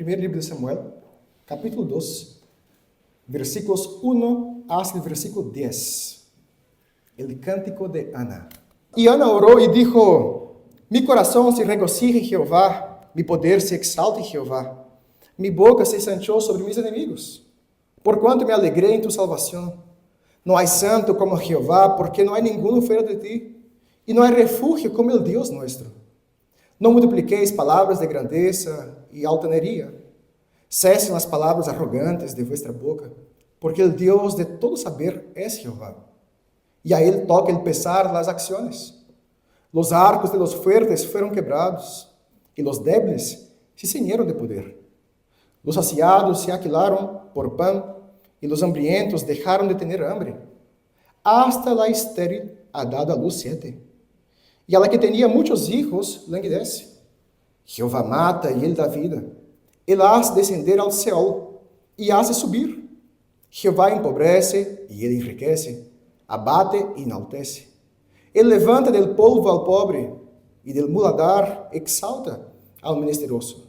primeiro livro de Samuel, capítulo 2, versículos 1 hasta el versículo 10. El cántico de Ana. Y Ana oró y dijo: mi corazón se regocija en Jehová, mi poder se exalta en Jehová. Mi boca se ensanchó sobre mis enemigos, por cuanto me alegré en tu salvación. No hay santo como Jehová, porque no hay ninguno fuera de ti, y no hay refugio como el Dios nuestro. No multipliquéis palabras de grandeza y altanería. Cesen las palabras arrogantes de vuestra boca, porque el Dios de todo saber es Jehová, y a él toca el pesar las acciones. Los arcos de los fuertes fueron quebrados, y los débiles se ceñieron de poder. Los saciados se aquilaron por pan, y los hambrientos dejaron de tener hambre. Hasta la estéril ha dado a luz 7, y a la que tenía muchos hijos languidece. Jehová mata y él da vida. Él hace descender al Seol y hace subir. Jehová empobrece y él enriquece, abate y enaltece. Él levanta del polvo al pobre y del muladar exalta al menesteroso,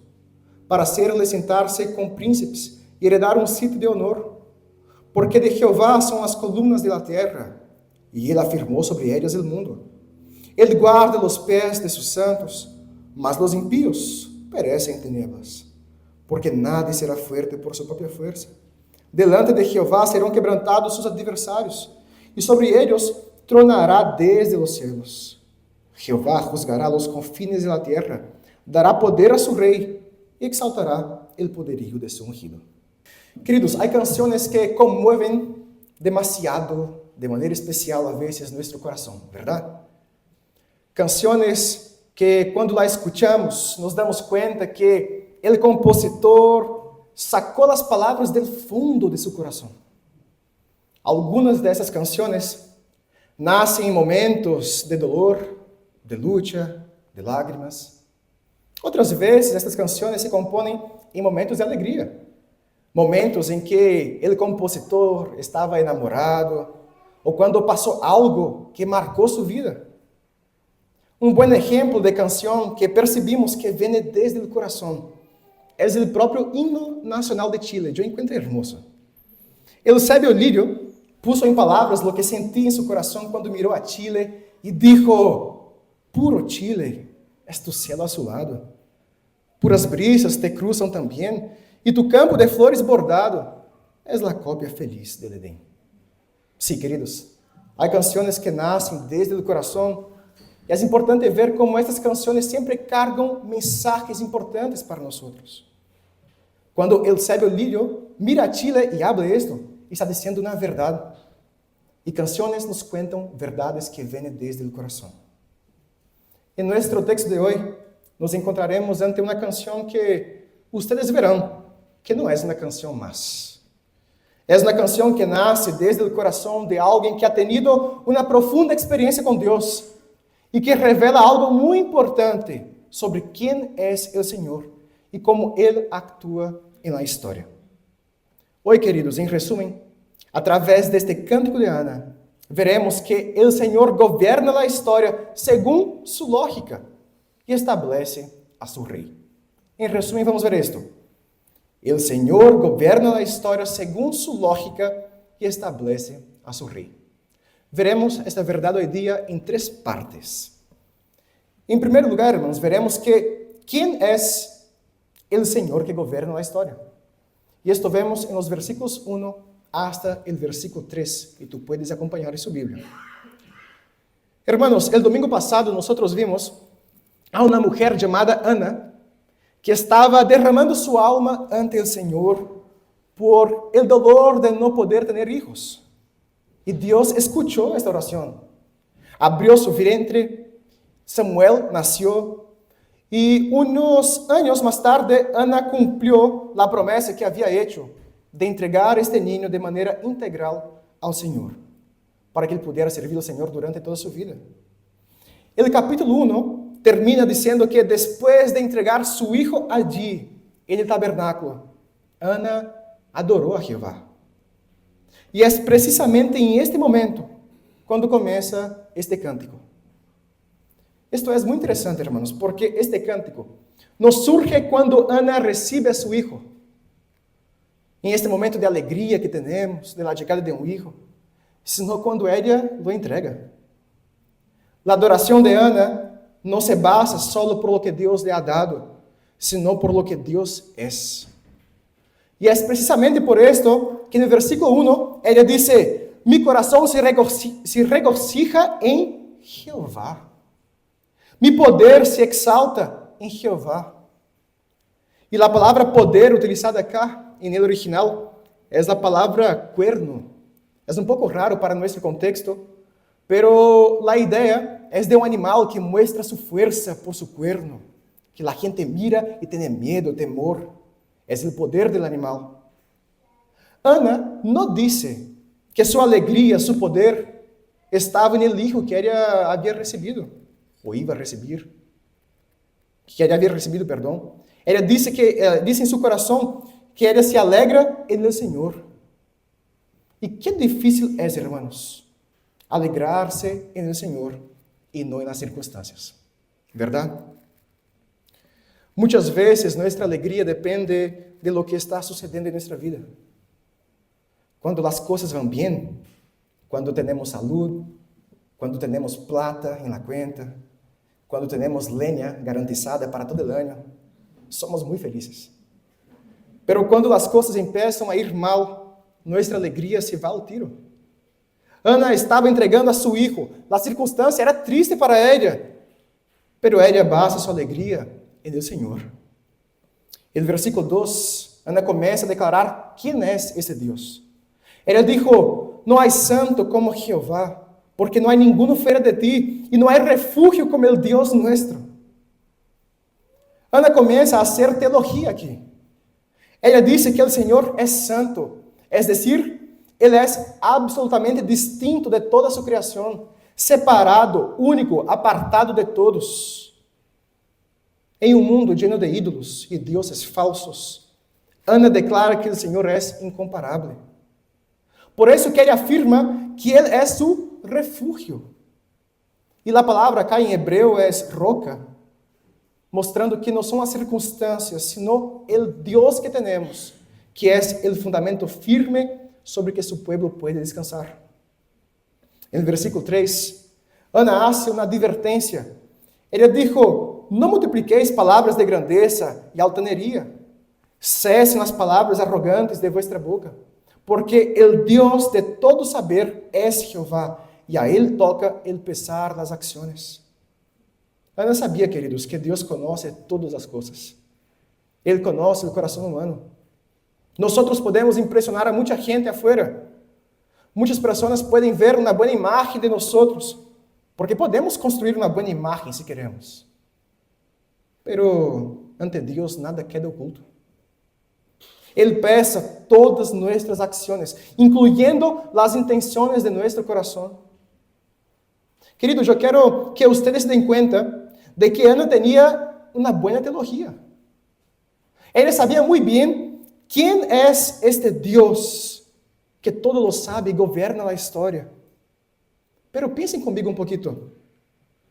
para hacerle sentarse con príncipes y heredar un sitio de honor. Porque de Jehová son las columnas de la tierra, y él afirmó sobre ellas el mundo. Él guarda los pies de sus santos, mas los impíos perecen en tinieblas. Porque nadie será fuerte por su propia fuerza. Delante de Jehová serán quebrantados sus adversarios, y sobre ellos tronará desde los cielos. Jehová juzgará los confines de la tierra, dará poder a su rey, y exaltará el poderío de su ungido. Queridos, hay canciones que conmueven demasiado, de manera especial a veces, nuestro corazón, ¿verdad? Canciones que cuando la escuchamos nos damos cuenta que el compositor sacó las palabras del fondo de su corazón. Algunas de esas canciones nacen en momentos de dolor, de lucha, de lágrimas. Otras veces estas canciones se componen en momentos de alegría. Momentos em que o compositor estava enamorado, ou quando passou algo que marcou sua vida. Um bom exemplo de canção que percebimos que vem desde o coração é o próprio himno nacional de Chile. Eu encontrei hermoso. Eusébio Lírio puso em palavras o que sentia em seu coração quando mirou a Chile e disse: puro Chile, es tu cielo azulado. Puras brisas te cruzam também, e tu campo de flores bordado es la copia feliz del Edén. Sí, queridos, hay canciones que nacen desde el corazón, y es importante ver cómo estas canciones siempre cargan mensajes importantes para nosotros. Cuando Eusébio Lírio mira a Chile y habla esto, está diciendo una verdad. Y canciones nos cuentan verdades que vienen desde el corazón. En nuestro texto de hoy, nos encontraremos ante una canción que ustedes verán que não é uma canção mais. É uma canção que nasce desde o coração de alguém que ha tenido uma profunda experiência com Deus e que revela algo muito importante sobre quem é o Senhor e como Ele atua na história. Hoje, queridos, em resumo, através deste cântico de Ana, veremos que o Senhor governa a história segundo sua lógica e estabelece a seu rei. Em resumo, vamos ver isto. El Señor gobierna la historia según su lógica y establece a su rey. Veremos esta verdad hoy día en 3 partes. En primer lugar, hermanos, veremos que ¿quién es el Señor que gobierna la historia? Y esto vemos en los versículos 1 hasta el versículo 3, y tú puedes acompañar en su Biblia. Hermanos, el domingo pasado nosotros vimos a una mujer llamada Ana, que estava derramando sua alma ante o Senhor por el dolor de não poder ter hijos. E Deus escuchou esta oração. Abriu su vientre, Samuel nació, e unos años más tarde, Ana cumplió la promesa que había hecho de entregar este niño de manera integral ao Senhor, para que ele pudiera servir ao Senhor durante toda sua vida. El capítulo 1 termina dizendo que depois de entregar su hijo allí, en el tabernáculo, Ana adorou a Jehová. E é precisamente em este momento quando começa este cântico. Isto é muito interessante, hermanos, porque este cântico no surge cuando Ana recibe a su hijo. En este momento de alegría que tenemos, de la llegada de un hijo, sino cuando ella lo entrega. La adoración de Ana no se basa solo por lo que Dios le ha dado, sino por lo que Dios es. Y es precisamente por esto que en el versículo 1, ella dice, mi corazón se regocija en Jehová. Mi poder se exalta en Jehová. Y la palabra poder utilizada acá en el original es la palabra cuerno. Es un poco raro para nuestro contexto, pero la idea es de un animal que muestra su fuerza por su cuerno, que la gente mira y tiene miedo, temor. Es el poder del animal. Ana no dice que su alegría, su poder, estaba en el hijo que ella había recibido, o iba a recibir, que ella había recibido, perdón. Ella dice en su corazón que ella se alegra en el Señor. Y qué difícil es, hermanos, alegrarse en el Señor y no en las circunstancias, ¿verdad? Muchas veces nuestra alegría depende de lo que está sucediendo en nuestra vida. Cuando las cosas van bien, cuando tenemos salud, cuando tenemos plata en la cuenta, cuando tenemos leña garantizada para todo el año, somos muy felices. Pero cuando las cosas empiezan a ir mal, nuestra alegría se va al tiro. Ana estaba entregando a su hijo. La circunstancia era triste para ella, pero ella basa su alegría en el Señor. El versículo 2, Ana comienza a declarar quién es ese Dios. Ella dijo, no hay santo como Jehová, porque no hay ninguno fuera de ti, y no hay refugio como el Dios nuestro. Ana comienza a hacer teología aquí. Ella dice que el Señor es santo, es decir, Él es absolutamente distinto de toda su creación, separado, único, apartado de todos. En un mundo lleno de ídolos y dioses falsos, Ana declara que el Señor es incomparable. Por eso que ella afirma que Él es su refugio. Y la palabra acá en hebreo es roca, mostrando que no son las circunstancias, sino el Dios que tenemos, que es el fundamento firme sobre que su pueblo puede descansar. En el versículo 3, Ana hace una advertencia. Ella dijo, no multipliquéis palabras de grandeza y altanería. Cesen las palabras arrogantes de vuestra boca, porque el Dios de todo saber es Jehová, y a Él toca el pesar las acciones. Ana sabía, queridos, que Dios conoce todas las cosas. Él conoce el corazón humano. Nosotros podemos impresionar a mucha gente afuera. Muchas personas pueden ver una buena imagen de nosotros, porque podemos construir una buena imagen si queremos. Pero ante Dios nada queda oculto. Él pesa todas nuestras acciones, incluyendo las intenciones de nuestro corazón. Queridos, yo quiero que ustedes se den cuenta de que Ana tenía una buena teología. Ella sabía muy bien quién es este Dios que todo lo sabe y gobierna la historia. Pero piensen conmigo un poquito.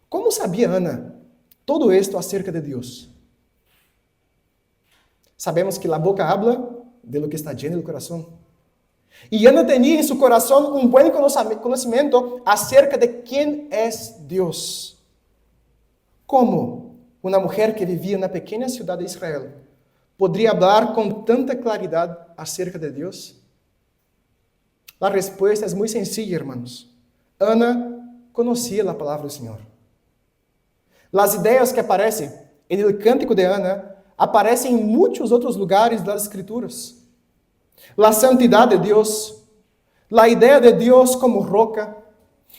¿Cómo sabía Ana todo esto acerca de Dios? Sabemos que la boca habla de lo que está lleno del corazón. Y Ana tenía en su corazón un buen conocimiento acerca de quién es Dios. ¿Cómo una mujer que vivía en una pequeña ciudad de Israel podría hablar con tanta claridad acerca de Dios? La respuesta es muy sencilla, hermanos. Ana conocía la palabra del Señor. Las ideas que aparecen en el cántico de Ana aparecen en muchos otros lugares de las Escrituras. La santidad de Dios, la idea de Dios como roca,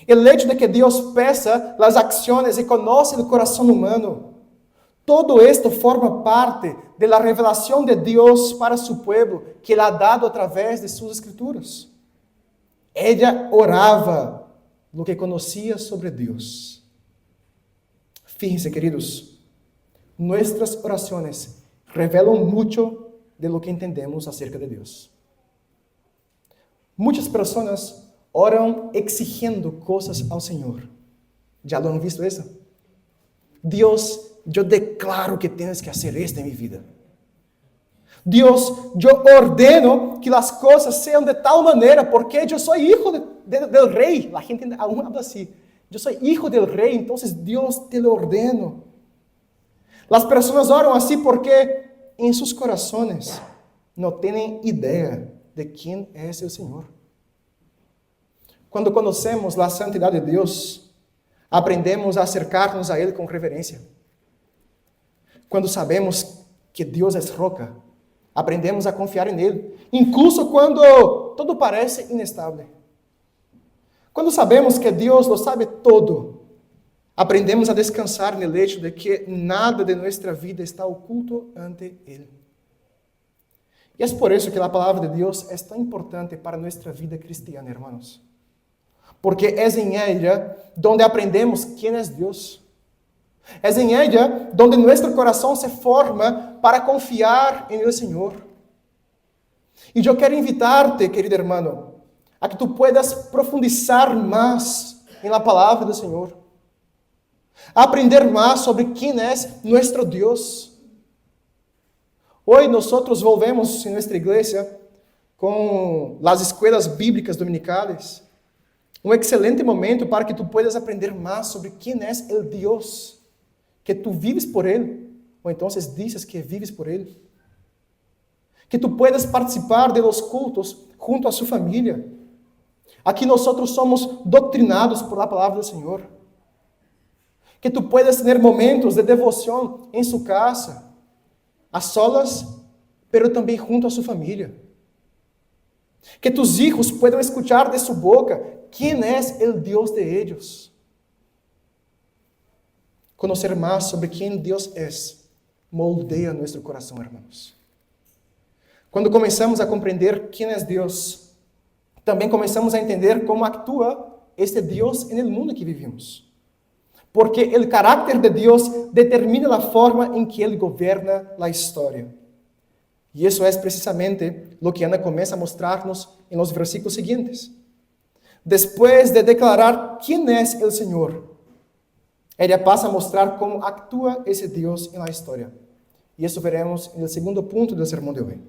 el hecho de que Dios pesa las acciones y conoce el corazón humano. Todo esto forma parte de la revelación de Dios para su pueblo, que Él ha dado a través de sus Escrituras. Ella oraba lo que conocía sobre Dios. Fíjense, queridos, nuestras oraciones revelan mucho de lo que entendemos acerca de Dios. Muchas personas oran exigiendo cosas al Señor. ¿Ya lo han visto eso? Dios, yo declaro que tienes que hacer esto en mi vida. Dios, yo ordeno que las cosas sean de tal manera, porque yo soy hijo del rey. La gente aún habla así. Yo soy hijo del rey, entonces Dios te lo ordeno. Las personas oran así porque en sus corazones no tienen idea de quién es el Señor. Cuando conocemos la santidad de Dios, aprendemos a acercarnos a Él con reverencia. Cuando sabemos que Dios es roca, aprendemos a confiar en Él, incluso cuando todo parece inestable. Cuando sabemos que Dios lo sabe todo, aprendemos a descansar en el hecho de que nada de nuestra vida está oculto ante Él. Y es por eso que la palabra de Dios es tan importante para nuestra vida cristiana, hermanos. Porque es en ella donde aprendemos quién es Dios. Es en ella donde nuestro corazón se forma para confiar en el Señor. Y yo quiero invitarte, querido hermano, a que tú puedas profundizar más en la palabra del Señor. A aprender más sobre quién es nuestro Dios. Hoy nosotros volvemos en nuestra iglesia con las escuelas bíblicas dominicales. Un excelente momento para que tú puedas aprender más sobre quién es el Dios que tú vives por Él, o entonces dices que vives por Él. Que tú puedas participar de los cultos junto a su familia. Aquí nosotros somos doctrinados por la palabra del Señor. Que tú puedas tener momentos de devoción en su casa, a solas, pero también junto a su familia. Que tus hijos puedan escuchar de su boca quién es el Dios de ellos. Conocer más sobre quién Dios es moldea nuestro corazón, hermanos. Cuando comenzamos a comprender quién es Dios, también comenzamos a entender cómo actúa este Dios en el mundo que vivimos. Porque el carácter de Dios determina la forma en que Él gobierna la historia. Y eso es precisamente lo que Ana comienza a mostrarnos en los versículos siguientes. Después de declarar quién es el Señor, ella pasa a mostrar cómo actúa ese Dios en la historia. Y eso veremos en el segundo punto del sermón de hoy.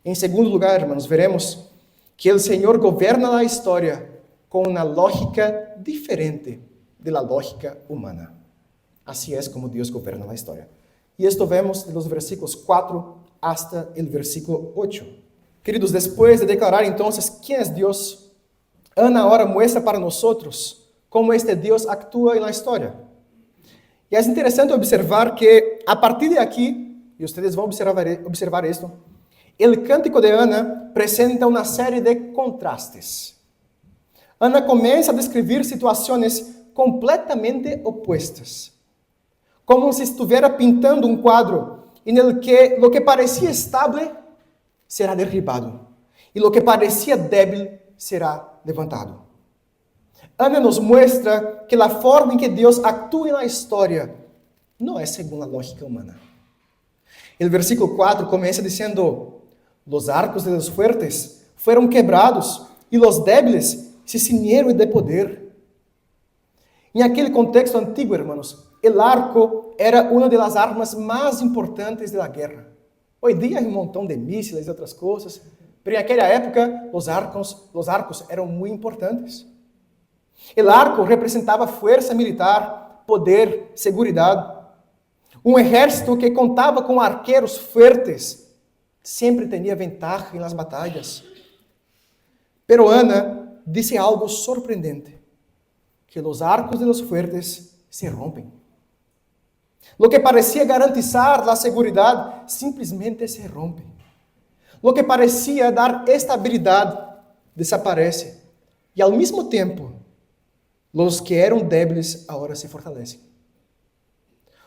En segundo lugar, hermanos, veremos que el Señor gobierna la historia con una lógica diferente de la lógica humana. Así es como Dios gobierna la historia. Y esto vemos de los versículos 4 hasta el versículo 8. Queridos, después de declarar entonces quién es Dios, Ana ahora muestra para nosotros cómo este Dios actúa en la historia. Y es interesante observar que a partir de aquí, y ustedes van a observar esto, el cántico de Ana presenta una serie de contrastes. Ana comienza a describir situaciones completamente opuestas, como si estuviera pintando un cuadro en el que lo que parecía estable será derribado y lo que parecía débil será levantado. Ana nos muestra que la forma en que Dios actúa en la historia no es según la lógica humana. El versículo 4 comienza diciendo: los arcos de los fuertes fueron quebrados y los débiles se ciñeron de poder. En aquel contexto antiguo, hermanos, el arco era una de las armas más importantes de la guerra. Hoy día hay un montón de mísiles y otras cosas, pero en aquella época los arcos eran muy importantes. El arco representaba fuerza militar, poder, seguridad. Un ejército que contaba con arqueros fuertes siempre tenía ventaja en las batallas. Pero Ana dice algo sorprendente, que los arcos de los fuertes se rompen. Lo que parecía garantizar la seguridad simplesmente se rompe. Lo que parecía dar estabilidad desaparece. Y al mismo tiempo, los que eram débiles ahora se fortalecem.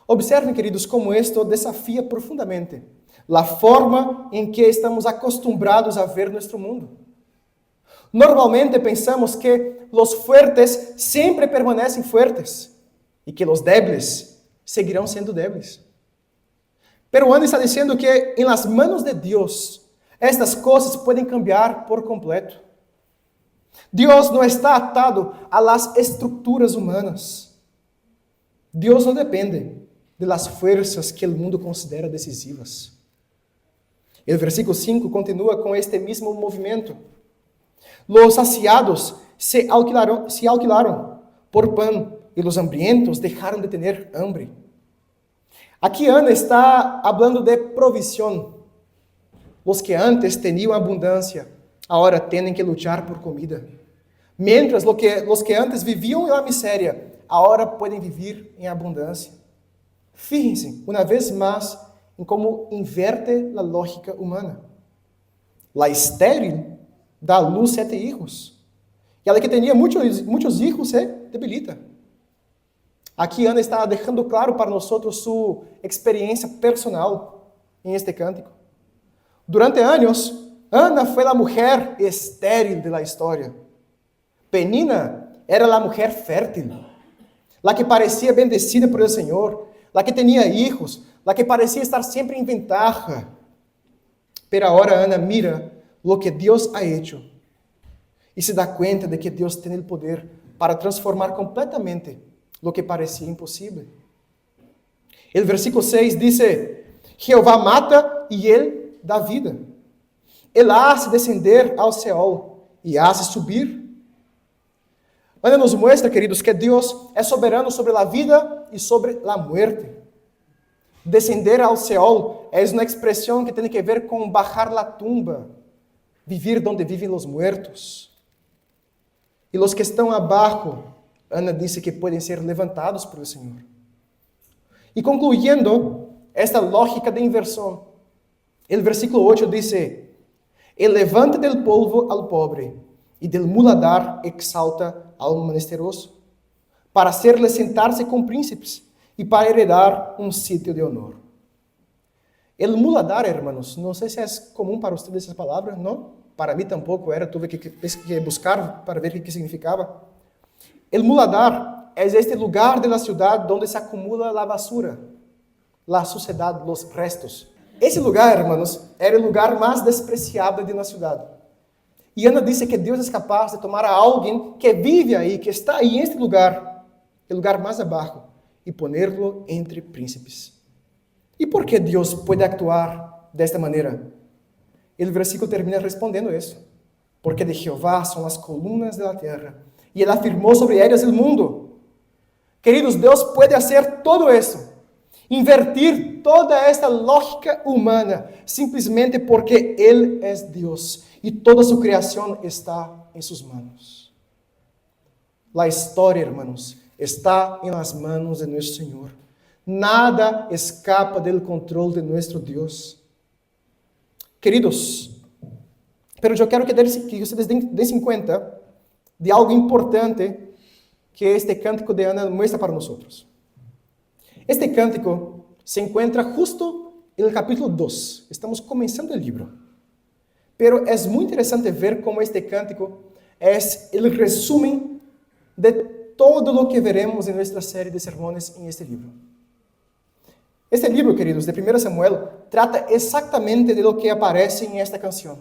Observen, queridos, como esto desafia profundamente a forma em que estamos acostumbrados a ver nosso mundo. Normalmente pensamos que os fuertes sempre permanecem fuertes e que os débiles seguirão sendo débiles. Pero Ana está dizendo que em las manos de Deus, estas coisas podem cambiar por completo. Deus não está atado a las estruturas humanas. Deus não depende de las fuerzas que el mundo considera decisivas. El versículo 5 continúa con este mismo movimiento. Los saciados se alquilaron por pan y los hambrientos dejaron de tener hambre. Aquí Ana está hablando de provisión. Los que antes tenían abundancia, ahora tienen que luchar por comida. Mientras los que antes vivían en la miseria, ahora pueden vivir en abundancia. Fíjense, una vez más, en cómo inverte la lógica humana. La estéril da a luz 7 hijos. Y a la que tenía muchos hijos se debilita. Aquí Ana está dejando claro para nosotros su experiencia personal en este cántico. Durante años, Ana fue la mujer estéril de la historia. Penina era la mujer fértil, la que parecía bendecida por el Señor, la que tenía hijos, la que parecía estar siempre en ventaja. Pero ahora Ana mira lo que Dios ha hecho y se da cuenta de que Dios tiene el poder para transformar completamente lo que parecía imposible. El versículo 6 dice: Jehová mata y Él da vida. Él hace descender ao Seol e hace subir. Ana nos muestra, queridos, que Dios es soberano sobre la vida y sobre la muerte. Descender ao Seol es una expresión que tiene que ver con bajar la tumba, vivir donde viven los muertos. Y los que están abajo, Ana dice que pueden ser levantados por el Señor. Y concluyendo esta lógica de inversión, el versículo 8 dice: Él levanta del polvo al pobre, y del muladar exalta al menesteroso, para hacerle sentarse con príncipes, y para heredar un sitio de honor. El muladar, hermanos, no sé si es común para ustedes esa palabra, ¿no? Para mí tampoco era, tuve que buscar para ver qué significaba. El muladar es este lugar de la ciudad donde se acumula la basura, la suciedad, los restos. Ese lugar, hermanos, era el lugar más despreciable de una ciudad. Y Ana dice que Dios es capaz de tomar a alguien que vive ahí, que está ahí en este lugar, el lugar más abajo, y ponerlo entre príncipes. ¿Y por qué Dios puede actuar de esta manera? El versículo termina respondiendo eso. Porque de Jehová son las columnas de la tierra, y Él afirmó sobre ellas el mundo. Queridos, Dios puede hacer todo eso, invertir toda esta lógica humana, simplesmente porque Él es Dios, y toda su creación está en sus manos. La historia, hermanos, está en las manos de nuestro Señor. Nada escapa del control de nuestro Dios. Queridos, pero yo quiero que ustedes den cuenta de algo importante que este cántico de Ana muestra para nosotros. Este cántico se encuentra justo en el capítulo 2. Estamos comenzando el libro. Pero es muy interesante ver cómo este cántico es el resumen de todo lo que veremos en nuestra serie de sermones en este libro. Este libro, queridos, de 1 Samuel, trata exactamente de lo que aparece en esta canción.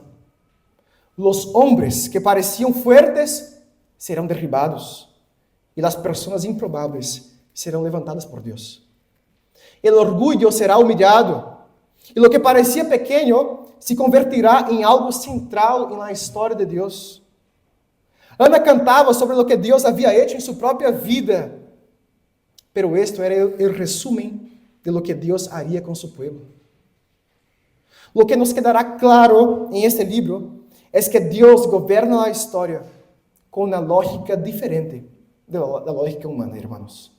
Los hombres que parecían fuertes serán derribados y las personas improbables serán levantadas por Dios. El orgullo será humillado y lo que parecía pequeño se convertirá en algo central en la historia de Dios. Ana cantaba sobre lo que Dios había hecho en su propia vida, pero esto era el resumen de lo que Dios haría con su pueblo. Lo que nos quedará claro en este libro es que Dios gobierna la historia con una lógica diferente de la lógica humana, hermanos.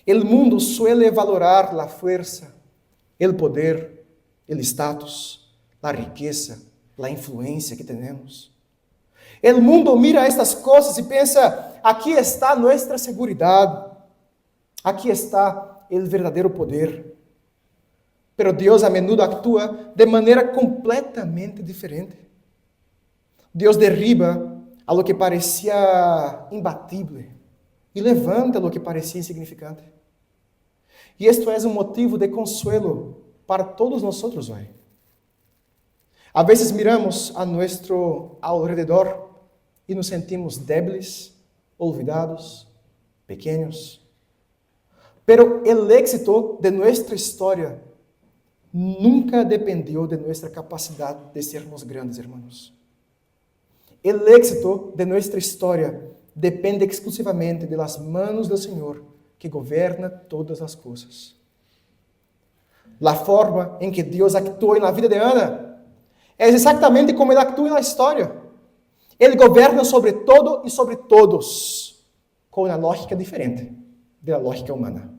El mundo suele valorar la fuerza, el poder, el estatus, la riqueza, la influencia que tenemos. El mundo mira estas cosas y piensa: aquí está nuestra seguridad, aquí está el verdadero poder. Pero Dios a menudo actúa de manera completamente diferente. Dios derriba a lo que parecía imbatible y levanta lo que parecía insignificante. Y esto es un motivo de consuelo para todos nosotros hoy. A veces miramos a nuestro alrededor y nos sentimos débiles, olvidados, pequeños. Pero el éxito de nuestra historia nunca dependió de nuestra capacidad de sermos grandes, hermanos. El éxito de nuestra historia depende exclusivamente de las manos del Señor que gobierna todas las cosas. La forma en que Dios actuó en la vida de Ana es exactamente como Él actúa en la historia. Él gobierna sobre todo y sobre todos, con una lógica diferente de la lógica humana.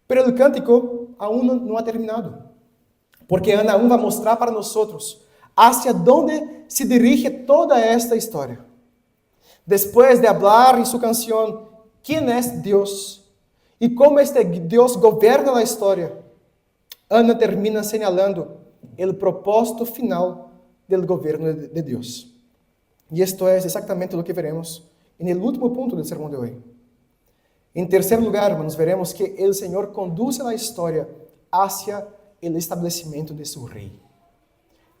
Pero el cántico aún no ha terminado, porque Ana aún va a mostrar para nosotros hacia dónde se dirige toda esta historia. Después de hablar en su canción quién es Dios y cómo este Dios gobierna la historia, Ana termina señalando el propósito final del gobierno de Dios. Y esto es exactamente lo que veremos en el último punto del sermón de hoy. En tercer lugar, hermanos, veremos que el Señor conduce la historia hacia el establecimiento de su rey.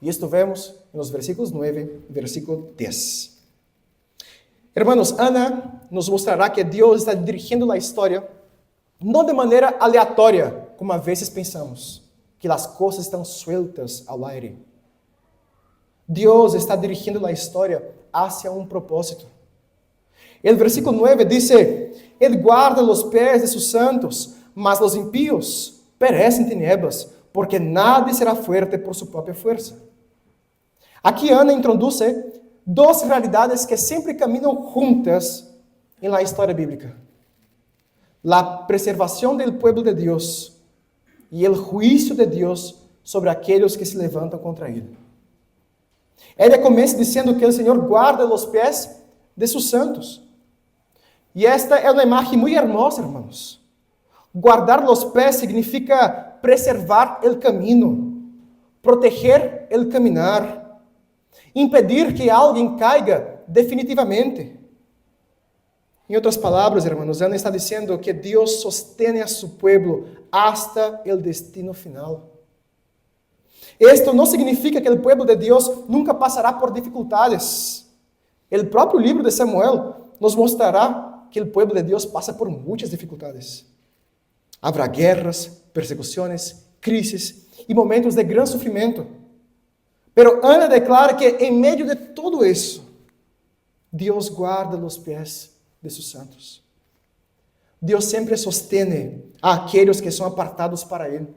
Y esto vemos en los versículos 9 y versículo 10. Hermanos, Ana nos mostrará que Dios está dirigiendo la historia no de manera aleatória, como a veces pensamos, que las cosas están sueltas al aire. Dios está dirigiendo la historia hacia un propósito. El versículo 9 dice: Él guarda los pies de sus santos, mas los impíos perecen en tinieblas, porque nadie será fuerte por su propia fuerza. Aquí Ana introduce dos realidades que sempre caminham juntas em la história bíblica: la preservação del pueblo de Deus e el juízo de Deus sobre aqueles que se levantam contra ele. Ela começa dizendo que o Senhor guarda os pés de seus santos. E esta é uma imagem muito hermosa, irmãos. Guardar os pés significa preservar o caminho, proteger o caminar, impedir que alguém caiga definitivamente. Em outras palavras, irmãos, Ana está dizendo que Deus sostém a seu povo hasta o destino final. Esto não significa que o povo de Deus nunca passará por dificuldades. O próprio livro de Samuel nos mostrará que o povo de Deus passa por muitas dificuldades. Haverá guerras, persecuções, crises e momentos de grande sofrimento. Pero Ana declara que em meio de tudo isso, Deus guarda os pés de seus santos. Deus sempre sostém a aqueles que são apartados para Ele.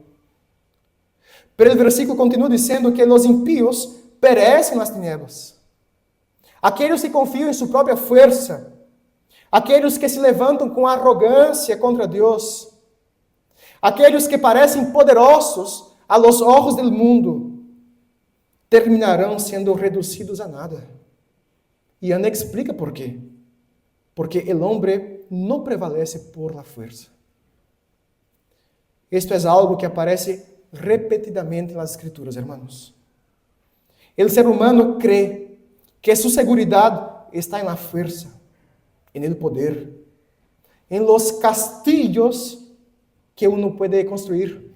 Pero o versículo continua dizendo que os impíos perecem nas tinieblas. Aqueles que confiam em sua própria força, aqueles que se levantam com arrogância contra Deus, aqueles que parecem poderosos a los ojos del mundo, terminarão sendo reduzidos a nada. E Ana explica por quê. Porque o homem não prevalece por la fuerza. Esto é algo que aparece repetidamente nas Escrituras, hermanos. O ser humano crê que sua segurança está na força, no poder, em los castillos que uno pode construir.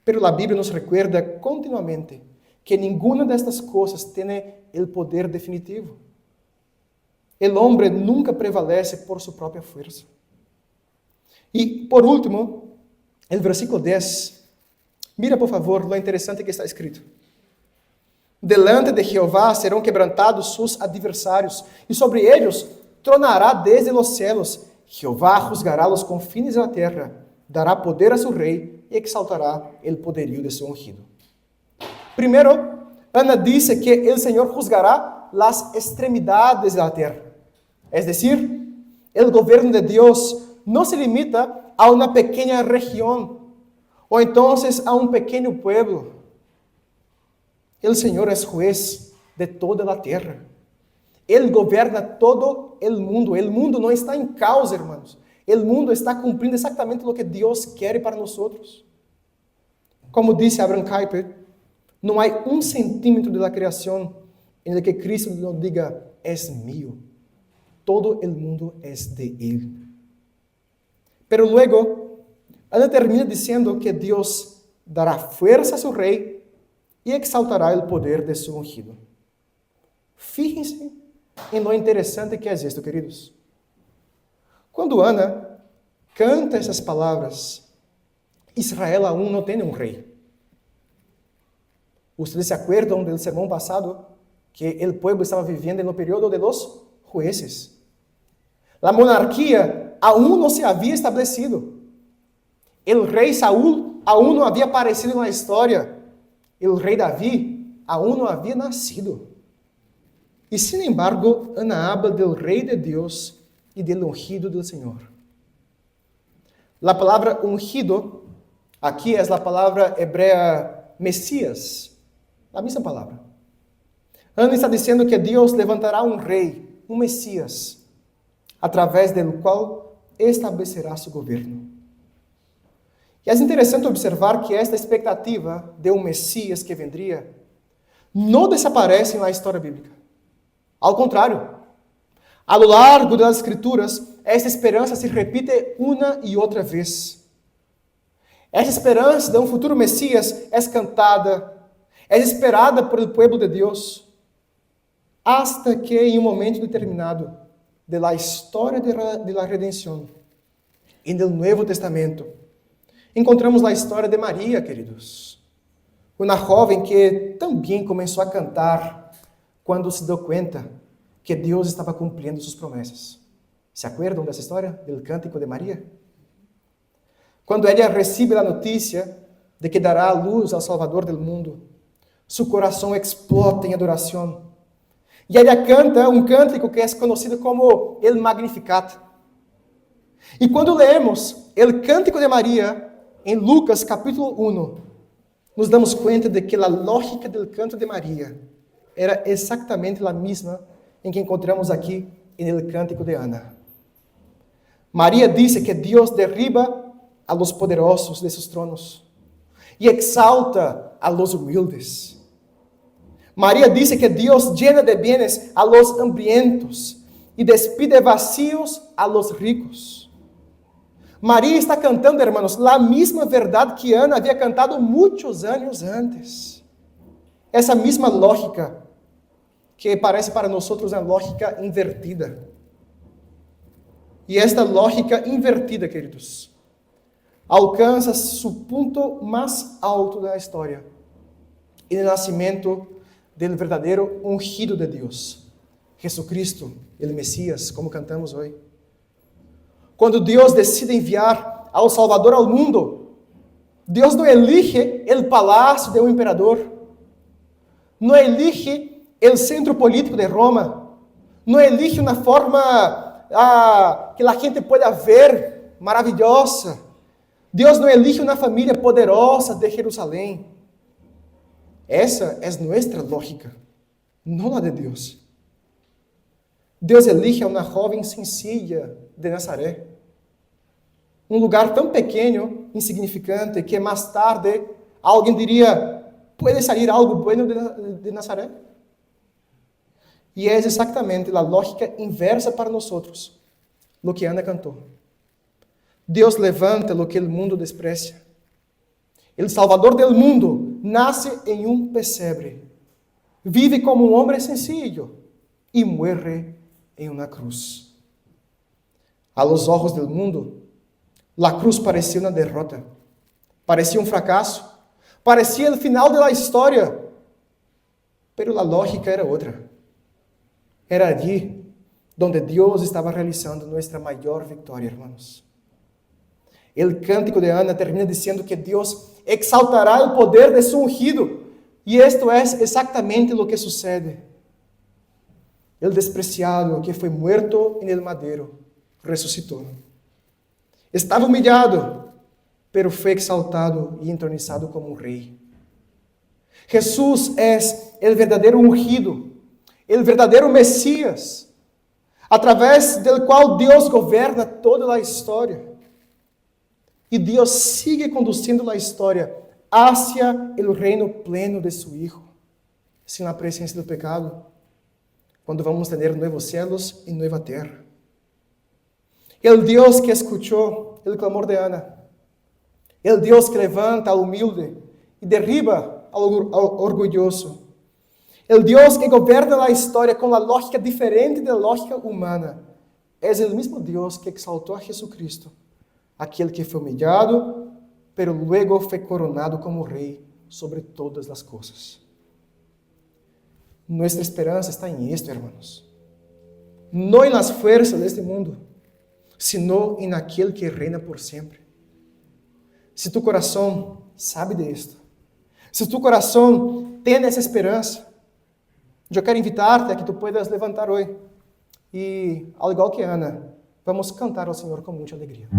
Pero a Bíblia nos recuerda continuamente que nenhuma destas coisas tem o poder definitivo. O homem nunca prevalece por sua própria força. E, por último, o versículo 10. Mira, por favor, lo interessante que está escrito. Delante de Jeová serão quebrantados seus adversários, e sobre eles tronará desde os céus. Jeová juzgará os confins da terra, dará poder a seu rei e exaltará o poderio de seu ungido. Primeiro, Ana disse que o Senhor juzgará as extremidades da terra. Es decir, o governo de Deus não se limita a uma pequena região, ou então a um pequeno pueblo. O Senhor é juez de toda a terra. Ele governa todo o mundo. O mundo não está em causa, hermanos. O mundo está cumprindo exatamente o que Deus quer para nós. Como disse Abraham Kuyper, não há um centímetro da criação em que Cristo não diga, es mío. Todo o mundo é de Ele. Pero luego, Ana termina dizendo que Deus dará força a seu rei e exaltará o poder de seu ungido. Fíjense em lo interessante que é isto, queridos. Quando Ana canta essas palavras, Israel aún não tem um rei. Vocês se acuerdan do sermão passado que o povo estava vivendo no período de los jueces. A monarquia aún não se havia estabelecido. O rei Saúl aún não havia aparecido na história. O rei Davi aún não havia nascido. E, sin embargo, Ana habla do rei de Deus e do ungido do Senhor. A palavra ungido aqui é a palavra hebrea Messias. A mesma palavra. Ana está dizendo que Deus levantará um rei, um Messias, através do qual estabelecerá seu governo. E é interessante observar que esta expectativa de um Messias que vendria não desaparece na história bíblica. Ao contrário, a lo largo das Escrituras, esta esperança se repite uma e outra vez. Esta esperança de um futuro Messias é cantada, é esperada por el pueblo de Deus, hasta que em um momento determinado de la história de la redenção, e no Novo Testamento, encontramos a história de Maria, queridos. Uma jovem que também começou a cantar quando se deu conta que Deus estava cumprindo suas promessas. Se acuerdam dessa história, do cântico de Maria? Quando ela recebe a notícia de que dará a luz ao Salvador do mundo, seu coração explota em adoração. E ela canta um cântico que é conhecido como El Magnificat. E quando lemos o cântico de Maria, em Lucas capítulo 1, nos damos conta de que a lógica do canto de Maria era exatamente a mesma em que encontramos aqui no cântico de Ana. Maria disse que Deus derriba a los poderosos de seus tronos e exalta a los humildes. Maria disse que Deus llena de bienes a los hambrientos e despide vacíos a los ricos. Maria está cantando, hermanos, a mesma verdade que Ana havia cantado muitos anos antes. Essa mesma lógica que parece para nós uma lógica invertida. E esta lógica invertida, queridos, alcança seu ponto mais alto da história, e no nascimento do verdadeiro ungido de Deus, Jesucristo, o Messias, como cantamos hoje. Quando Deus decide enviar ao Salvador ao mundo, Deus não elige o palácio de um imperador, não elige o centro político de Roma, não elige uma forma que a gente pueda ver maravilhosa. Deus não elige uma família poderosa de Jerusalém. Essa é nossa lógica, não a de Deus. Deus elige a uma jovem sencilla de Nazaré, um lugar tão pequeno, insignificante, que mais tarde alguém diria, pode sair algo bueno de Nazaré? E é exatamente a lógica inversa para nós, o que Ana cantou. Deus levanta o que o mundo desprecia. O Salvador del mundo nasce em um pesebre, vive como um homem sencillo e muere em uma cruz. A los ojos del mundo, a cruz parecia uma derrota, parecia um fracasso, parecia o final da história, pero a lógica era outra. Era allí donde Deus estava realizando nossa maior vitória, hermanos. O cântico de Ana termina dizendo que Deus exaltará o poder de seu ungido. E isto é exatamente o que sucede. O despreciado que foi muerto en el madeiro ressuscitou. Estava humilhado, pero foi exaltado e entronizado como um rei. Jesus é o verdadeiro ungido, o verdadeiro Messias, através do qual Deus governa toda a história. E Deus sigue conduzindo a história hacia o reino pleno de seu Hijo, sem a presença do pecado, quando vamos ter novos céus e nova terra. O Deus que escutou o clamor de Ana, o Deus que levanta ao humilde e derriba ao orgulhoso, o Deus que governa a história com a lógica diferente da lógica humana, é o mesmo Deus que exaltou a Jesucristo aquele que foi humilhado, pero luego foi coronado como rei sobre todas as coisas. Nuestra esperança está em esto, hermanos. No en las fuerzas de este mundo, sino en aquel que reina por siempre. Se tu coração sabe de esto, se tu coração tem essa esperança, eu quero invitar-te a que tu puedas levantar hoje e, ao igual que Ana, vamos cantar ao Senhor com muita alegria.